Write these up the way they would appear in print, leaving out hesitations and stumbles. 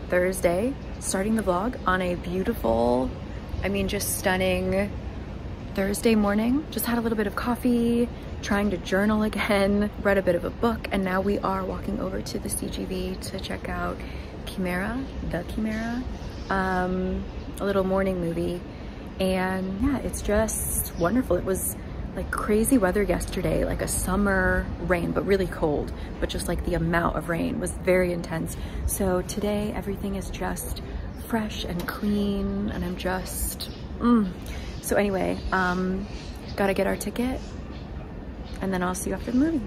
Thursday, starting the vlog on a beautiful, I mean just stunning Thursday morning. Just had a little bit of coffee, trying to journal again, read a bit of a book, and now we are walking over to the CGV to check out The Chimera, a little morning movie. And yeah, it's just wonderful. It was like crazy weather yesterday, like a summer rain, but really cold, but just like the amount of rain was very intense. So today everything is just fresh and clean, and I'm just, So anyway, gotta get our ticket, and then I'll see you after the movie.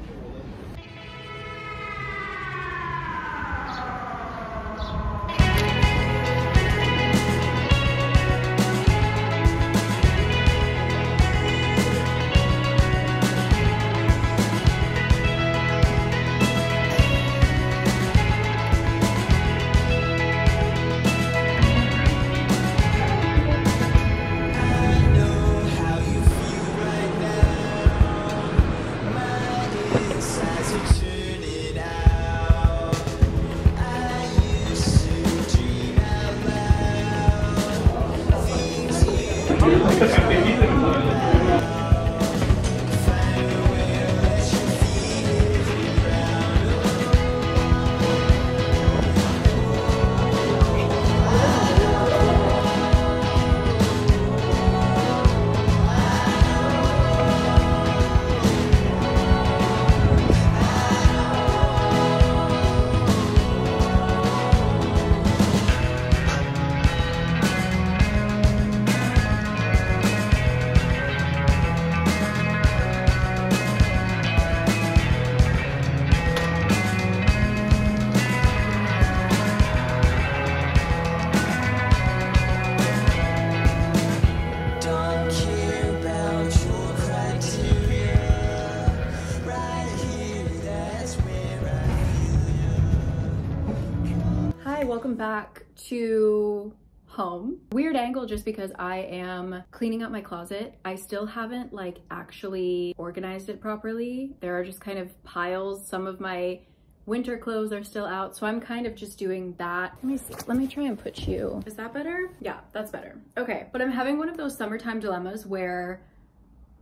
Welcome back to home. Weird angle just because I am cleaning up my closet. I still haven't like actually organized it properly. There are just kind of piles. Some of my winter clothes are still out, so I'm kind of just doing that. Let me see. Let me try and put you. Is that better? Yeah, that's better. Okay, but I'm having one of those summertime dilemmas where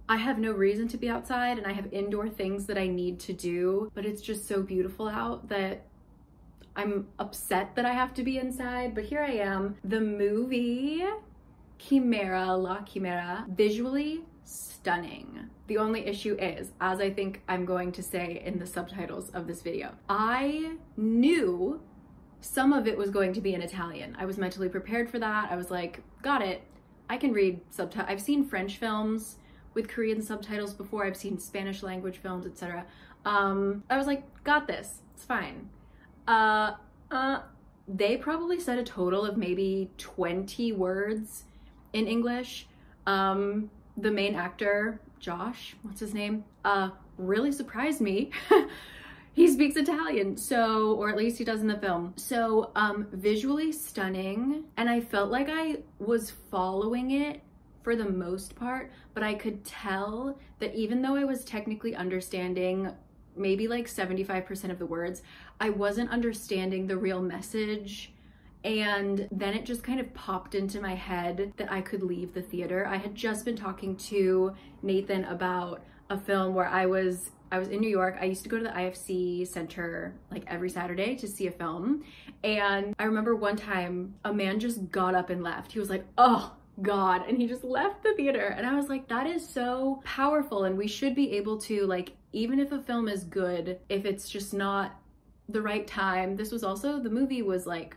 I have no reason to be outside and I have indoor things that I need to do, but it's just so beautiful out that I'm upset that I have to be inside, but here I am. The movie La Chimera, visually stunning. The only issue is, as I think I'm going to say in the subtitles of this video, I knew some of it was going to be in Italian. I was mentally prepared for that. I was like, got it. I can read subtitles. I've seen French films with Korean subtitles before. I've seen Spanish language films, etc. I was like, got this, it's fine. They probably said a total of maybe 20 words in English. The main actor, Josh, what's his name? Really surprised me. He speaks Italian, so, or at least he does in the film. So, visually stunning. And I felt like I was following it for the most part, but I could tell that even though I was technically understanding maybe like 75% of the words, I wasn't understanding the real message. And then it just kind of popped into my head that I could leave the theater. I had just been talking to Nathan about a film where I was in New York. I used to go to the IFC Center like every Saturday to see a film. And I remember one time a man just got up and left. He was like, oh God, and he just left the theater. And I was like, that is so powerful. And we should be able to, like, even if a film is good, if it's just not the right time. This was also, the movie was like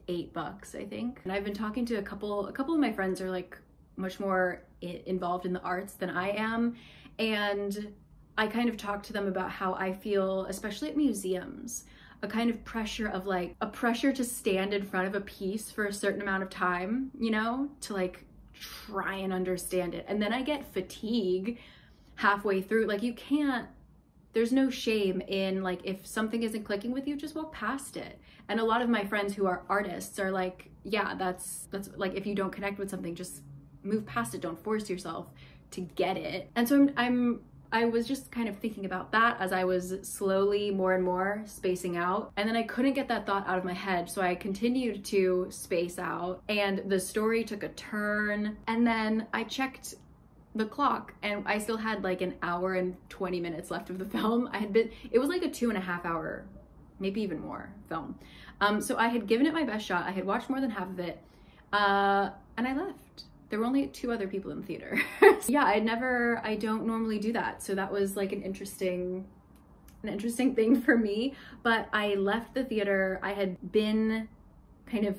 $8, I think. And I've been talking to a couple of my friends are like much more involved in the arts than I am. And I kind of talked to them about how I feel, especially at museums, a kind of pressure of like, a pressure to stand in front of a piece for a certain amount of time, you know, to like try and understand it. And then I get fatigue halfway through. Like, you can't, there's no shame in like, if something isn't clicking with you, just walk past it. And a lot of my friends who are artists are like, yeah, that's like, if you don't connect with something, just move past it. Don't force yourself to get it. And so I was just kind of thinking about that as I was slowly more and more spacing out. And then I couldn't get that thought out of my head. So I continued to space out and the story took a turn. And then I checked the clock and I still had like an hour and 20 minutes left of the film. It was like a 2.5 hour, maybe even more film. So I had given it my best shot. I had watched more than half of it and I left. There were only 2 other people in the theater. Yeah, I don't normally do that. So that was like an interesting thing for me. But I left the theater. I had been kind of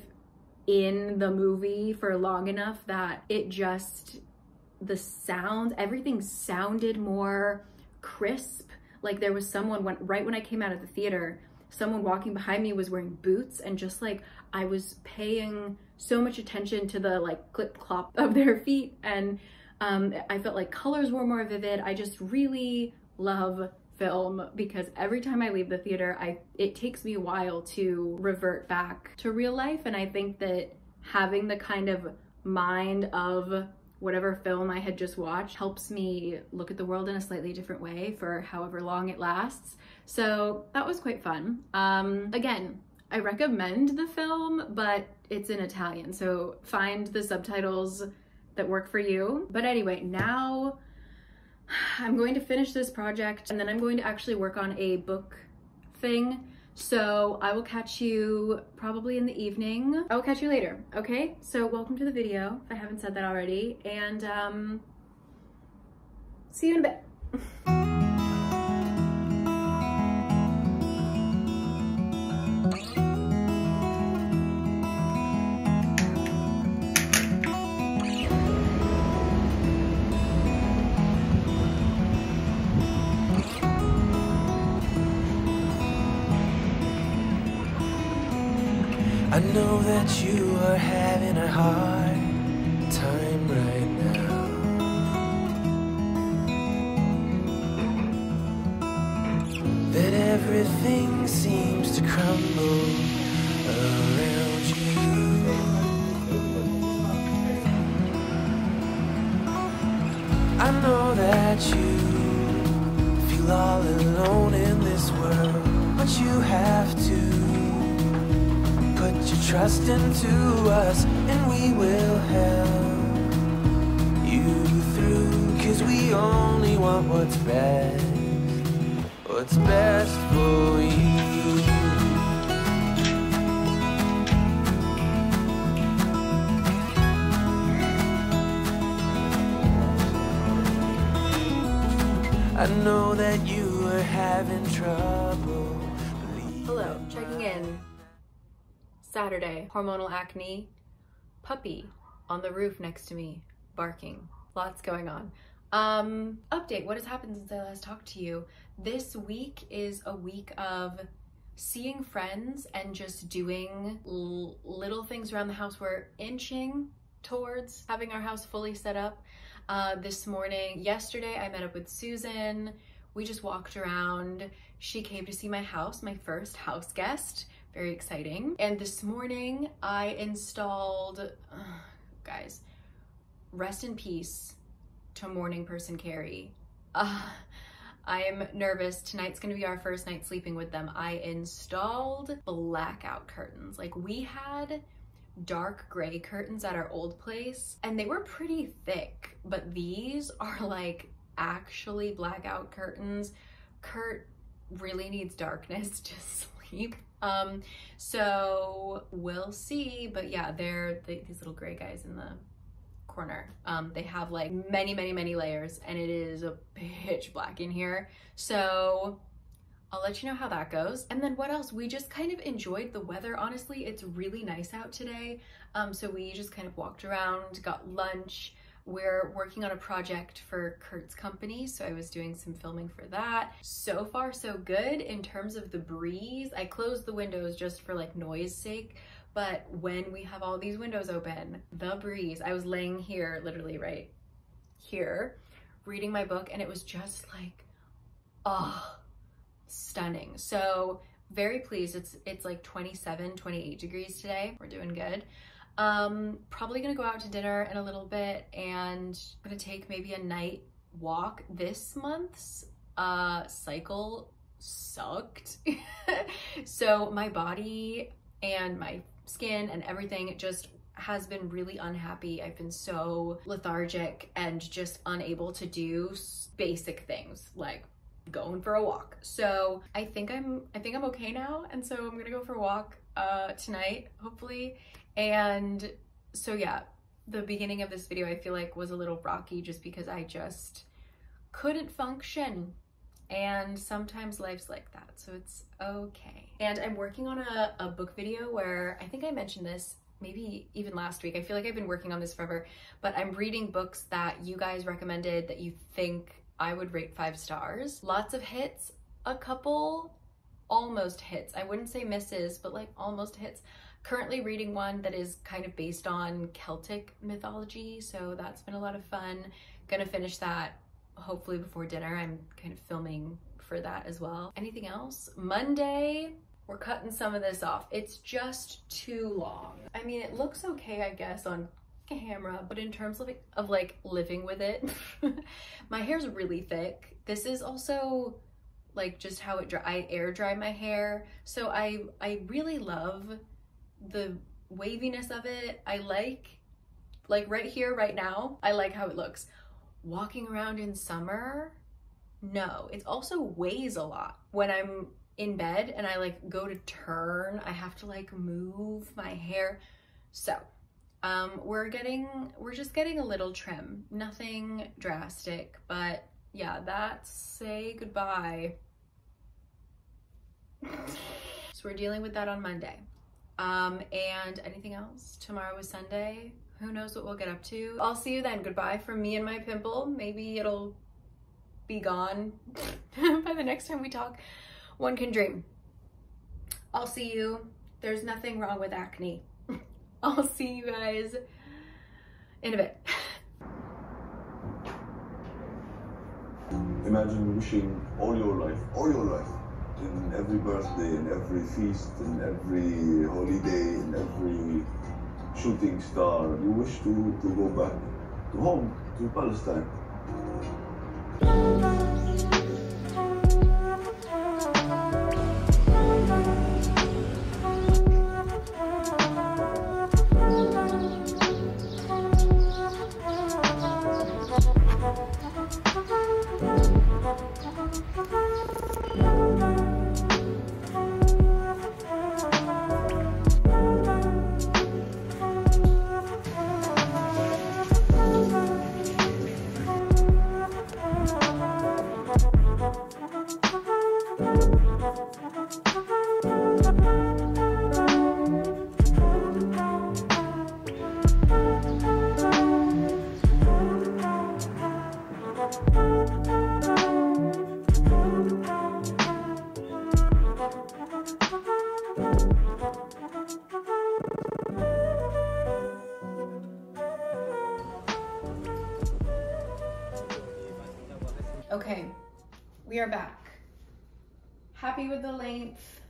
in the movie for long enough that the sound, everything sounded more crisp. Like there was someone, right when I came out of the theater, someone walking behind me was wearing boots, and just like I was paying so much attention to the like clip clop of their feet, and I felt like colors were more vivid. I just really love film because every time I leave the theater, it takes me a while to revert back to real life, and I think that having the kind of mind of whatever film I had just watched helps me look at the world in a slightly different way for however long it lasts. So that was quite fun. Again, I recommend the film, but it's in Italian, so find the subtitles that work for you. But anyway, now I'm going to finish this project and then I'm going to actually work on a book thing. So I will catch you probably in the evening. I will catch you later, okay? So welcome to the video, if I haven't said that already, and see you in a bit. I know that you are having a hard time right now. That everything seems to crumble around you. I know that you feel all alone in this world, but you have to put your trust into us, and we will help you through, 'cause we only want what's best for you. I know that you are having trouble. Hello, checking in. Saturday, hormonal acne, puppy on the roof next to me, barking, lots going on. Update, what has happened since I last talked to you? This week is a week of seeing friends and just doing little things around the house. We're inching towards having our house fully set up. Yesterday I met up with Susan. We just walked around. She came to see my house, my first house guest. Very exciting. And this morning I installed, guys, rest in peace to morning person Carrie. I am nervous. Tonight's gonna be our first night sleeping with them. I installed blackout curtains. Like, we had dark gray curtains at our old place and they were pretty thick, but these are like actually blackout curtains. Kurt really needs darkness to sleep. So we'll see, but yeah, these little gray guys in the corner. They have like many layers and it is pitch black in here. So I'll let you know how that goes. And then what else? We just kind of enjoyed the weather. Honestly, it's really nice out today. So we just kind of walked around, got lunch. We're working on a project for Kurt's company, so I was doing some filming for that. So far, so good in terms of the breeze. I closed the windows just for like noise sake, but when we have all these windows open, the breeze, I was laying here, literally right here, reading my book, and it was just like, oh, stunning. So very pleased. It's like 27, 28 degrees today. We're doing good. Probably gonna go out to dinner in a little bit and gonna take maybe a night walk. This month's cycle sucked. So my body and my skin and everything just has been really unhappy. I've been so lethargic and just unable to do basic things like going for a walk. So I think I'm okay now, and so I'm gonna go for a walk tonight, hopefully. And so yeah, the beginning of this video I feel like was a little rocky just because I just couldn't function, and sometimes life's like that, so it's okay. And I'm working on a book video where I think I mentioned this maybe even last week. I feel like I've been working on this forever, but I'm reading books that you guys recommended that you think I would rate 5 stars. Lots of hits, a couple almost hits. I wouldn't say misses, but like almost hits. Currently reading one that is kind of based on Celtic mythology, so that's been a lot of fun. Gonna finish that hopefully before dinner. I'm kind of filming for that as well. Anything else? Monday, we're cutting some of this off. It's just too long. I mean, it looks okay, I guess, on camera, but in terms of like living with it, my hair's really thick. This is also like just how I air dry my hair, so I really love the waviness of it. I like right here, right now, I like how it looks. Walking around in summer, no. It also weighs a lot. When I'm in bed and I like go to turn, I have to like move my hair. So we're just getting a little trim, nothing drastic, but yeah, that's say goodbye. So we're dealing with that on Monday. And anything else? Tomorrow is Sunday. Who knows what we'll get up to? I'll see you then. Goodbye from me and my pimple. Maybe it'll be gone by the next time we talk. One can dream. I'll see you. There's nothing wrong with acne. I'll see you guys in a bit. Imagine wishing all your life, in every birthday, in every feast, in every holiday, in every shooting star, you wish to go back to home, to Palestine. Okay, we are back. Happy with the length.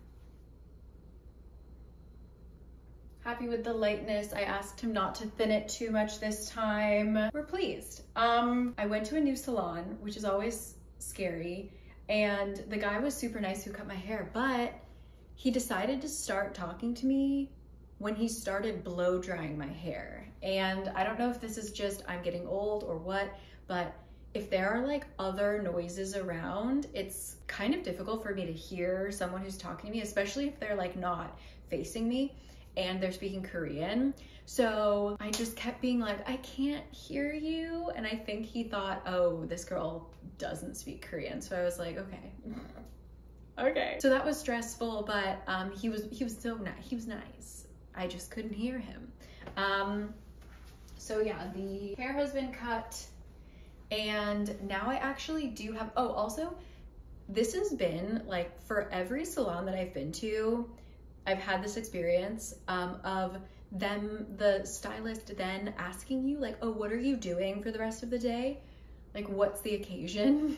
Happy with the lightness. I asked him not to thin it too much this time. We're pleased. I went to a new salon, which is always scary, and the guy was super nice who cut my hair, but he decided to start talking to me when he started blow drying my hair. And I don't know if this is just I'm getting old or what, but if there are like other noises around, it's kind of difficult for me to hear someone who's talking to me, especially if they're like not facing me and they're speaking Korean. So I just kept being like, I can't hear you. And I think he thought, oh, this girl doesn't speak Korean. So I was like, okay. Okay. So that was stressful, but he was so nice. He was nice. I just couldn't hear him. So yeah, the hair has been cut. And now I actually do have, oh, also, this has been like for every salon that I've been to, I've had this experience of them, the stylist then asking you like, oh, what are you doing for the rest of the day? Like, what's the occasion?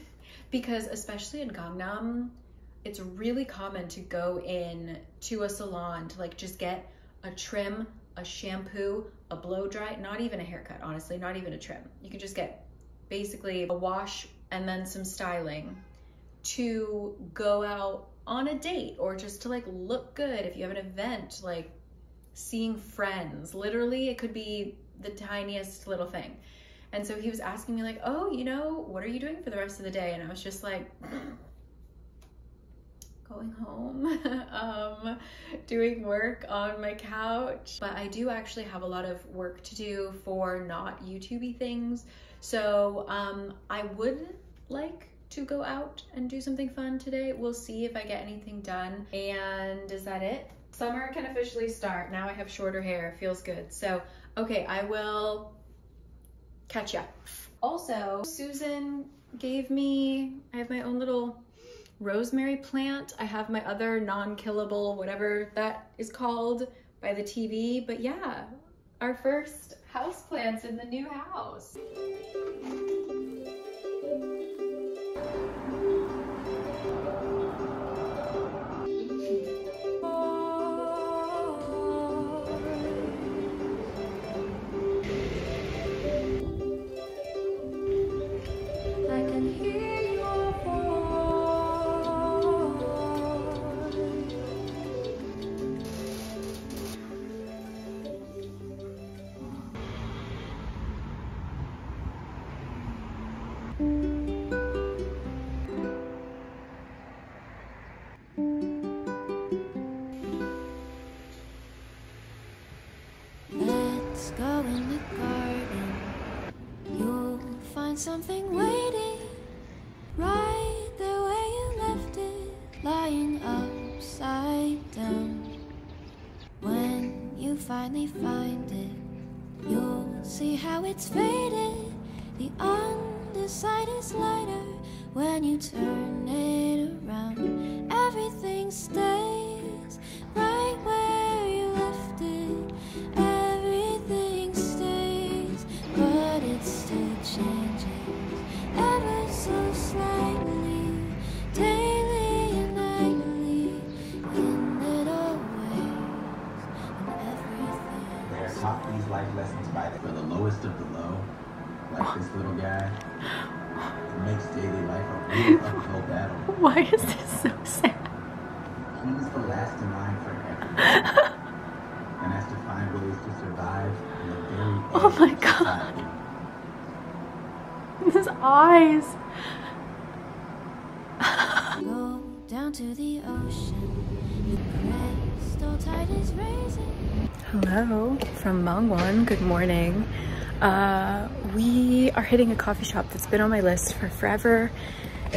Because especially in Gangnam, it's really common to go in to a salon to like just get a trim, a shampoo, a blow dry, not even a haircut, honestly, not even a trim. You can just get basically a wash and then some styling to go out on a date, or just to like look good if you have an event, like seeing friends. Literally, it could be the tiniest little thing. And so he was asking me like, oh, you know, what are you doing for the rest of the day? And I was just like, going home, doing work on my couch. But I do actually have a lot of work to do for not YouTube-y things. So I would like to go out and do something fun today. We'll see if I get anything done. And is that it? Summer can officially start. Now I have shorter hair, feels good. So, okay, I will catch ya. Also, Susan gave me, I have my own little rosemary plant. I have my other non-killable, whatever that is called, by the TV. But yeah, our first house plants in the new house. Let's go in the garden. You'll find something waiting right there where you left it, lying upside down. When you finally find it, you'll see how it's faded. The underside is lighter when you turn it around. Everything stays right where you left it. Everything stays, but it still changes ever so slightly, daily and nightly, in little ways, and everything. They are taught these life lessons by the lowest of the low, like this little guy. It makes daily life a real uphill battle. Why is this so sad? He's the last in line for everything, and has to find ways to survive in the very Oh edge my of God. society. His eyes. Go down to the ocean. The crystal tide is raising. Hello from Mangwon. Good morning. We are hitting a coffee shop that's been on my list for forever,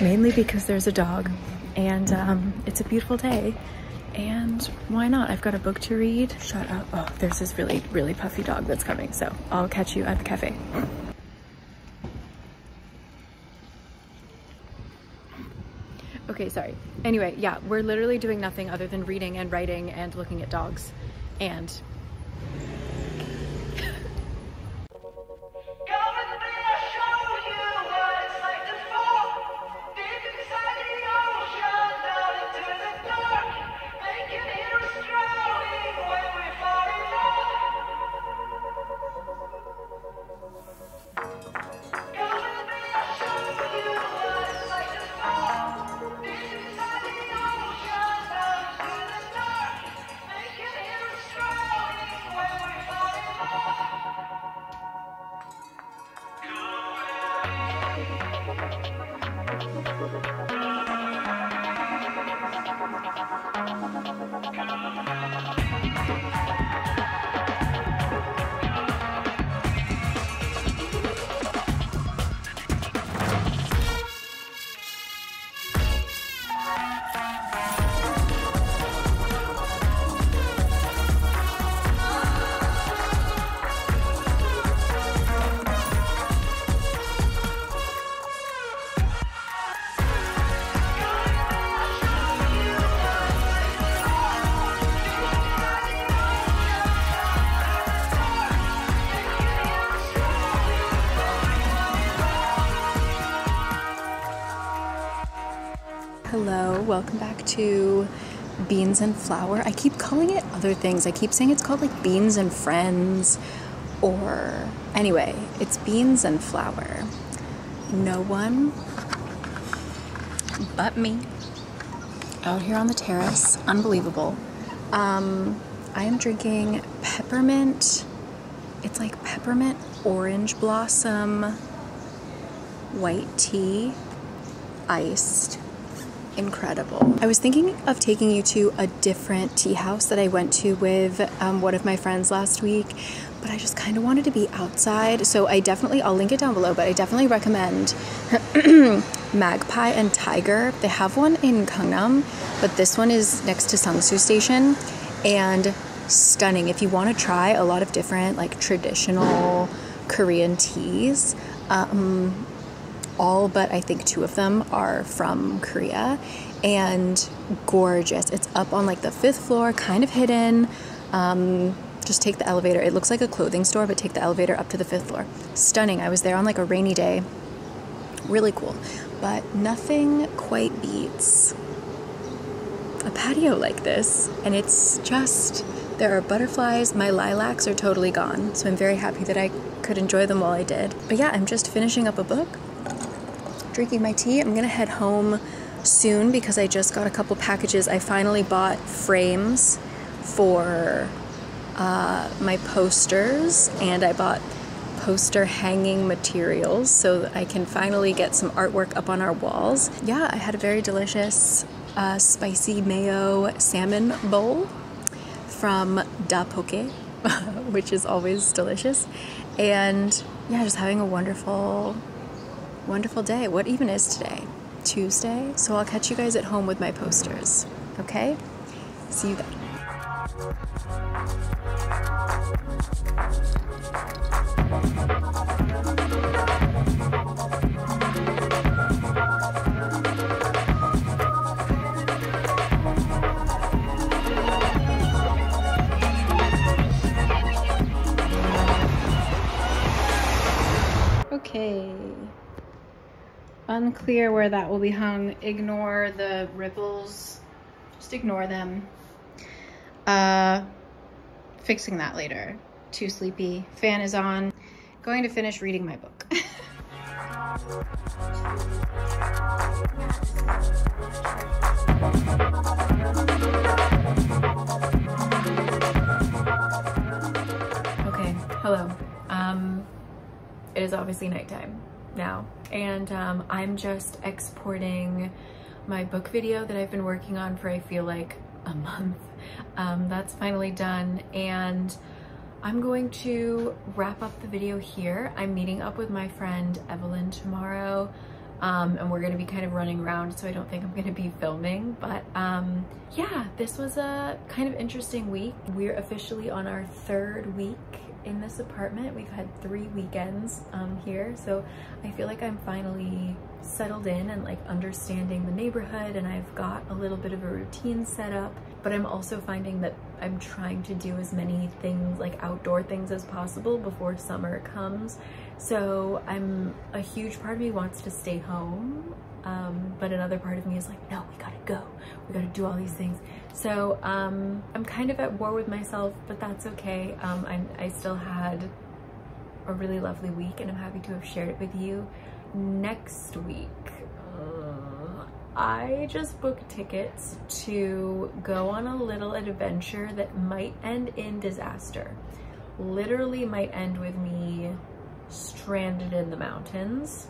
mainly because there's a dog, and it's a beautiful day, and why not? I've got a book to read. Shut up. Oh, there's this really, really puffy dog that's coming, so I'll catch you at the cafe. Okay, sorry. Anyway, yeah, we're literally doing nothing other than reading and writing and looking at dogs, and hello, welcome back to Beans and Flour. I keep calling it other things. I keep saying it's called like Beans and Friends, or anyway, it's Beans and Flour. no one but me out here on the terrace. Unbelievable. I am drinking peppermint. It's like peppermint orange blossom white tea, iced. Incredible. I was thinking of taking you to a different tea house that I went to with one of my friends last week, but I just kind of wanted to be outside. So I'll link it down below, but I definitely recommend Magpie and Tiger. They have one in Gangnam, but this one is next to Sangsu Station, and stunning. If you want to try a lot of different like traditional Korean teas, all but I think 2 of them are from Korea, and gorgeous. It's up on like the 5th floor, kind of hidden. Just take the elevator. It looks like a clothing store, but take the elevator up to the 5th floor. Stunning. I was there on like a rainy day. Really cool. But nothing quite beats a patio like this. And it's just, there are butterflies. My lilacs are totally gone, so I'm very happy that I could enjoy them while I did. But yeah, I'm just finishing up a book, drinking my tea. I'm gonna head home soon because I just got a couple packages. I finally bought frames for my posters, and I bought poster hanging materials so that I can finally get some artwork up on our walls. Yeah, I had a very delicious spicy mayo salmon bowl from Da Poke, which is always delicious. And yeah, just having a wonderful day. What even is today? Tuesday? So I'll catch you guys at home with my posters. Okay? See you then. Okay. Unclear where that will be hung. Ignore the ripples. Just ignore them. Fixing that later. Too sleepy. Fan is on. Going to finish reading my book. Okay, hello. It is obviously nighttime now, and I'm just exporting my book video that I've been working on for I feel like a month. That's finally done, and I'm going to wrap up the video here. I'm meeting up with my friend Evelyn tomorrow, and we're gonna be kind of running around, so I don't think I'm gonna be filming, but yeah, this was a kind of interesting week. We're officially on our 3rd week in this apartment. We've had 3 weekends here, so I feel like I'm finally settled in and like understanding the neighborhood, and I've got a little bit of a routine set up, but I'm also finding that I'm trying to do as many things, like outdoor things, as possible before summer comes. So a huge part of me wants to stay home, but another part of me is like, no, we gotta go, we gotta do all these things. So I'm kind of at war with myself, but that's okay. I still had a really lovely week, and I'm happy to have shared it with you. Next week, I just booked tickets to go on a little adventure that might end in disaster. Literally might end with me stranded in the mountains.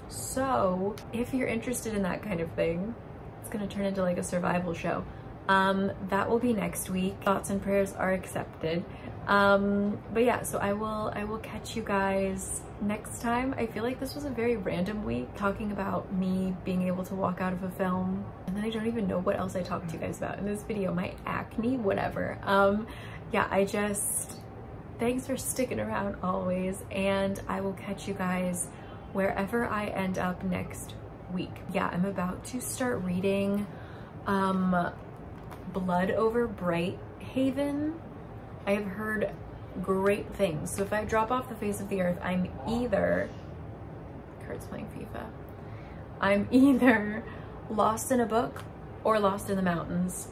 So if you're interested in that kind of thing, it's gonna turn into like a survival show. That will be next week. Thoughts and prayers are accepted. But yeah, so I will catch you guys next time. I feel like this was a very random week, talking about me being able to walk out of a film, and then I don't even know what else I talked to you guys about in this video. My acne, whatever. Yeah, thanks for sticking around always, and I will catch you guys wherever I end up next week. Yeah, I'm about to start reading Blood Over Bright Haven. I have heard great things. So if I drop off the face of the earth, I'm either, Kurt's playing FIFA, I'm either lost in a book or lost in the mountains.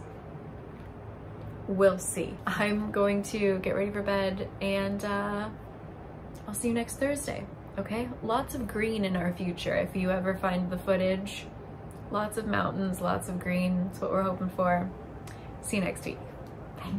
We'll see. I'm going to get ready for bed, and I'll see you next Thursday. Okay, lots of green in our future. If you ever find the footage, lots of mountains, lots of green. That's what we're hoping for. See you next week. Bye.